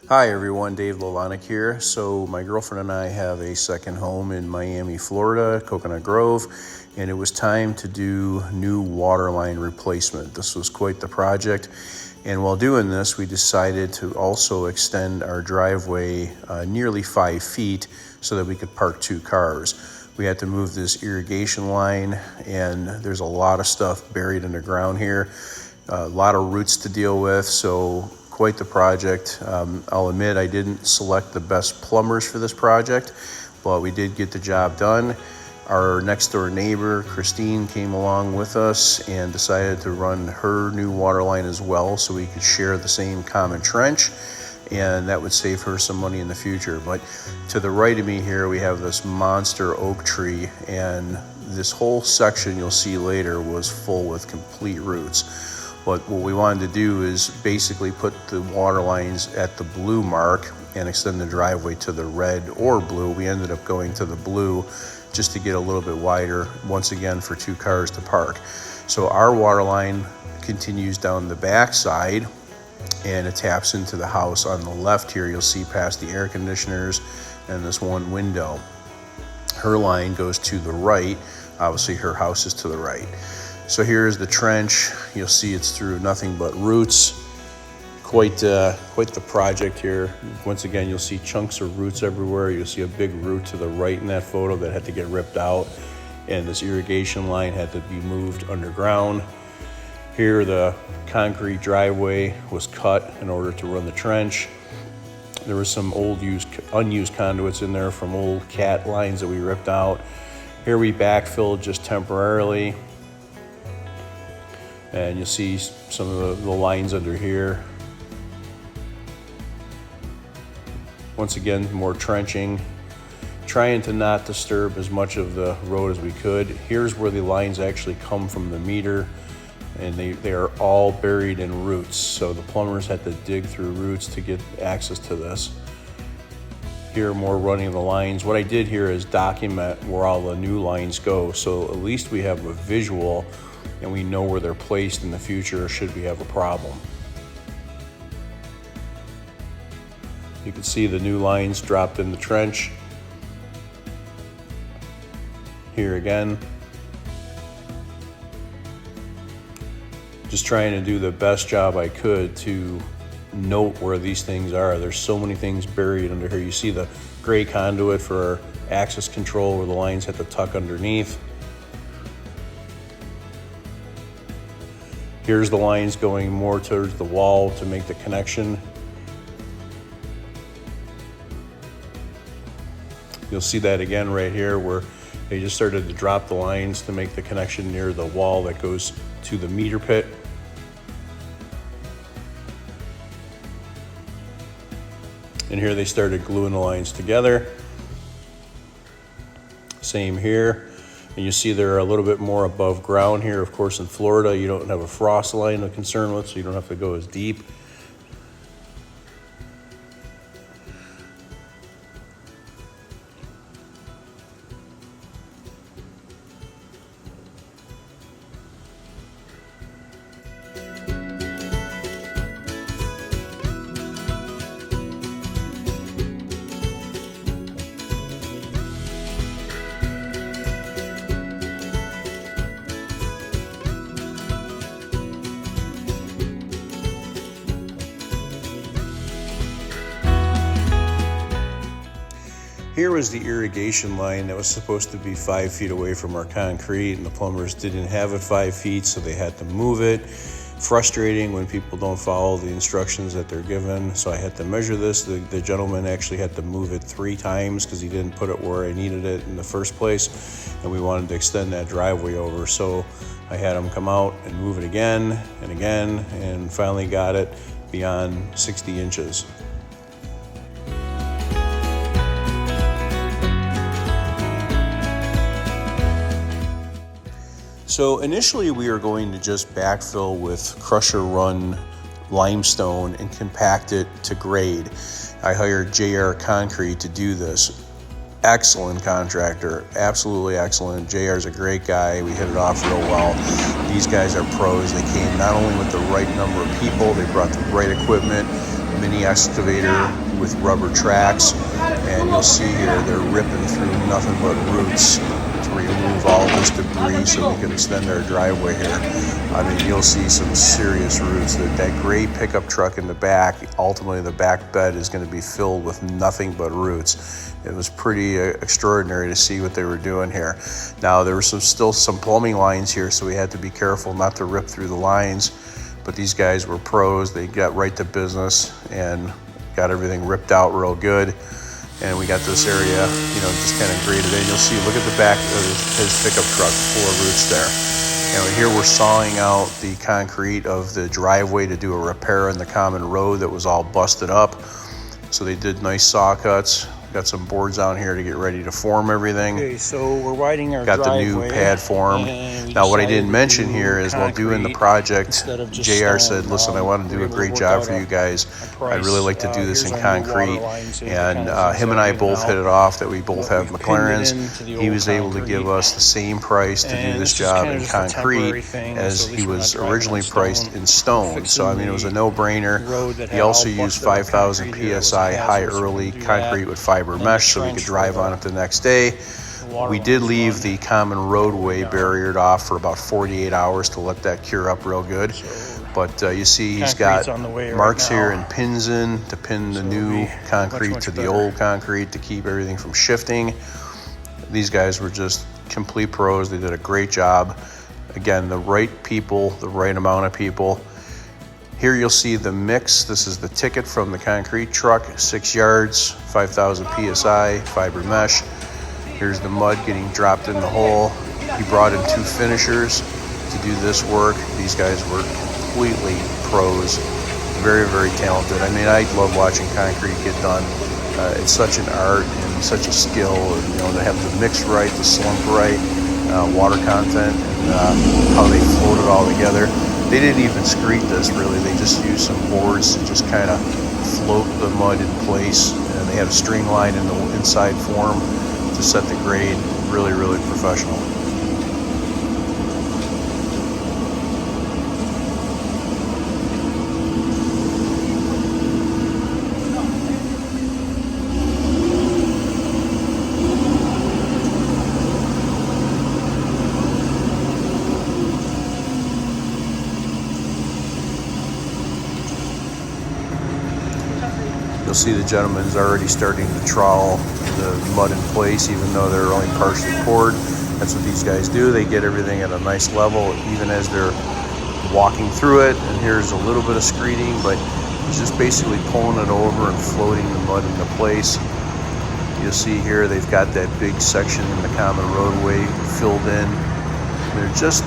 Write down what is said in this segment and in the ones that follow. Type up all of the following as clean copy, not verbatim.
Hi everyone, Dave Lolanik here. So my girlfriend and I have a second home in Miami, Florida, Coconut Grove, and it was time to do new water line replacement. This was quite the project, and while doing this, we decided to also extend our driveway nearly 5 feet so that we could park 2 cars. We had to move this irrigation line, and there's a lot of stuff buried underground here, a lot of roots to deal with, so quite the project. I'll admit I didn't select the best plumbers for this project, but we did get the job done. Our next door neighbor, Christine, came along with us and decided to run her new water line as well so we could share the same common trench, and that would save her some money in the future. But to the right of me here, we have this monster oak tree, and this whole section you'll see later was full with complete roots. But what we wanted to do is basically put the water lines at the blue mark and extend the driveway to the red or blue. We ended up going to the blue just to get a little bit wider, once again for 2 cars to park. So our water line continues down the back side and it taps into the house on the left here. You'll see past the air conditioners and this one window. Her line goes to the right. Obviously her house is to the right. So here's the trench. You'll see it's through nothing but roots. Quite the project here. Once again, you'll see chunks of roots everywhere. You'll see a big root to the right in that photo that had to get ripped out. And this irrigation line had to be moved underground. Here, the concrete driveway was cut in order to run the trench. There was some unused conduits in there from old cat lines that we ripped out. Here we backfilled just temporarily. And you'll see some of the lines under here. Once again, more trenching, trying to not disturb as much of the road as we could. Here's where the lines actually come from the meter, and they are all buried in roots. So the plumbers had to dig through roots to get access to this. Here, more running of the lines. What I did here is document where all the new lines go, so at least we have a visual and we know where they're placed in the future should we have a problem. You can see the new lines dropped in the trench. Here again. Just trying to do the best job I could to note where these things are. There's so many things buried under here. You see the gray conduit for access control where the lines have to tuck underneath. Here's the lines going more towards the wall to make the connection. You'll see that again right here where they just started to drop the lines to make the connection near the wall that goes to the meter pit. And here they started gluing the lines together. Same here. And you see they're a little bit more above ground here. Of course, in Florida, you don't have a frost line to concern with, so you don't have to go as deep. Here was the irrigation line that was supposed to be 5 feet away from our concrete, and the plumbers didn't have it 5 feet, so they had to move it. Frustrating when people don't follow the instructions that they're given, so I had to measure this. The gentleman actually had to move it 3 times because he didn't put it where I needed it in the first place, and we wanted to extend that driveway over. So I had him come out and move it again, and finally got it beyond 60 inches. So initially we were going to just backfill with crusher run limestone and compact it to grade. I hired JR Concrete to do this. Excellent contractor, absolutely excellent. JR's a great guy. We hit it off real well. These guys are pros. They came not only with the right number of people, they brought the right equipment, mini excavator with rubber tracks, and you'll see here they're ripping through nothing but roots to remove all this debris so we can extend our driveway here. I mean, you'll see some serious roots. That gray pickup truck in the back, ultimately the back bed is going to be filled with nothing but roots. It was pretty extraordinary to see what they were doing here. Now, there were still some plumbing lines here, so we had to be careful not to rip through the lines. But these guys were pros. They got right to business and got everything ripped out real good. And we got this area, just kind of graded in. You'll see, look at the back of his pickup truck full of roots there. And here we're sawing out the concrete of the driveway to do a repair in the common road that was all busted up. So they did nice saw cuts. Got some boards out here to get ready to form everything. Okay, so we're widening our driveway. Got the new pad form. Now, what I didn't mention here is while doing the project, JR said, listen, I want to do a great job for you guys. I'd really like to do this in concrete. And him and I both hit it off that we both have McLarens. He was able to give us the same price to do this job in concrete as he was originally priced in stone. So, I mean, it was a no-brainer. He also used 5,000 PSI high early concrete with fiber mesh so we could drive on it the next day. We did leave the common roadway barriered off for about 48 hours to let that cure up real good. But you see he's got marks here and pins in to pin the new concrete to the old concrete to keep everything from shifting. These guys were just complete pros. They did a great job. Again, the right people, the right amount of people. Here you'll see the mix. This is the ticket from the concrete truck, 6 yards, 5,000 PSI, fiber mesh. Here's the mud getting dropped in the hole. He brought in 2 finishers to do this work. These guys were completely pros, very, very talented. I mean, I love watching concrete get done. It's such an art and such a skill, and, to have the mix right, the slump right, water content, and how they float it all together. They didn't even screed this, really. They just used some boards to just kind of float the mud in place. And they had a string line in the inside form to set the grade. Really, really professional. You'll see the gentleman's already starting to trowel the mud in place, even though they're only partially poured. That's what these guys do. They get everything at a nice level, even as they're walking through it. And here's a little bit of screeding, but he's just basically pulling it over and floating the mud into place. You'll see here they've got that big section in the common roadway filled in. They're just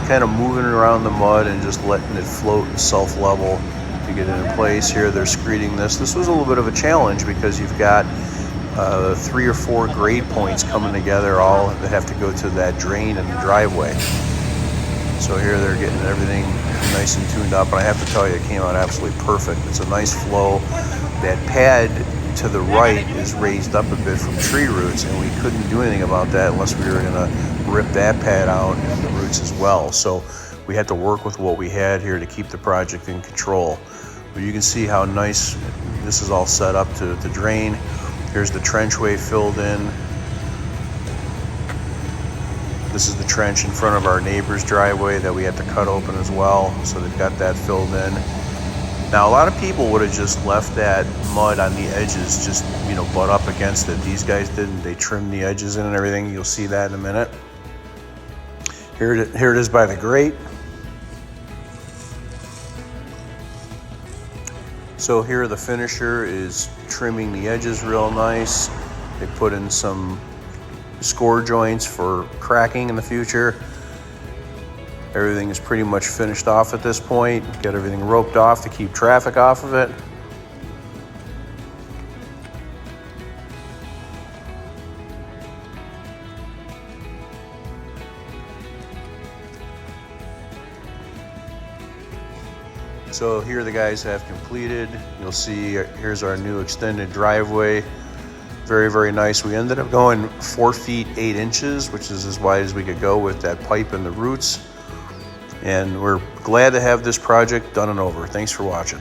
kind of moving around the mud and just letting it float and self-level to get it in place. Here they're screeding this. This was a little bit of a challenge because you've got 3 or 4 grade points coming together, all that have to go to that drain in the driveway. So here they're getting everything nice and tuned up, and I have to tell you, it came out absolutely perfect. It's a nice flow. That pad to the right is raised up a bit from tree roots, and we couldn't do anything about that unless we were going to rip that pad out and the roots as well. So we had to work with what we had here to keep the project in control. But you can see how nice this is all set up to drain. Here's the trenchway filled in. This is the trench in front of our neighbor's driveway that we had to cut open as well. So they've got that filled in. Now, a lot of people would have just left that mud on the edges, just, butt up against it. These guys didn't. They trimmed the edges in and everything. You'll see that in a minute. Here it is by the grate. So here the finisher is trimming the edges real nice. They put in some score joints for cracking in the future. Everything is pretty much finished off at this point. Got everything roped off to keep traffic off of it. So here the guys have completed. You'll see here's our new extended driveway. Very, very nice. We ended up going 4 feet 8 inches, which is as wide as we could go with that pipe and the roots. And we're glad to have this project done and over. Thanks for watching.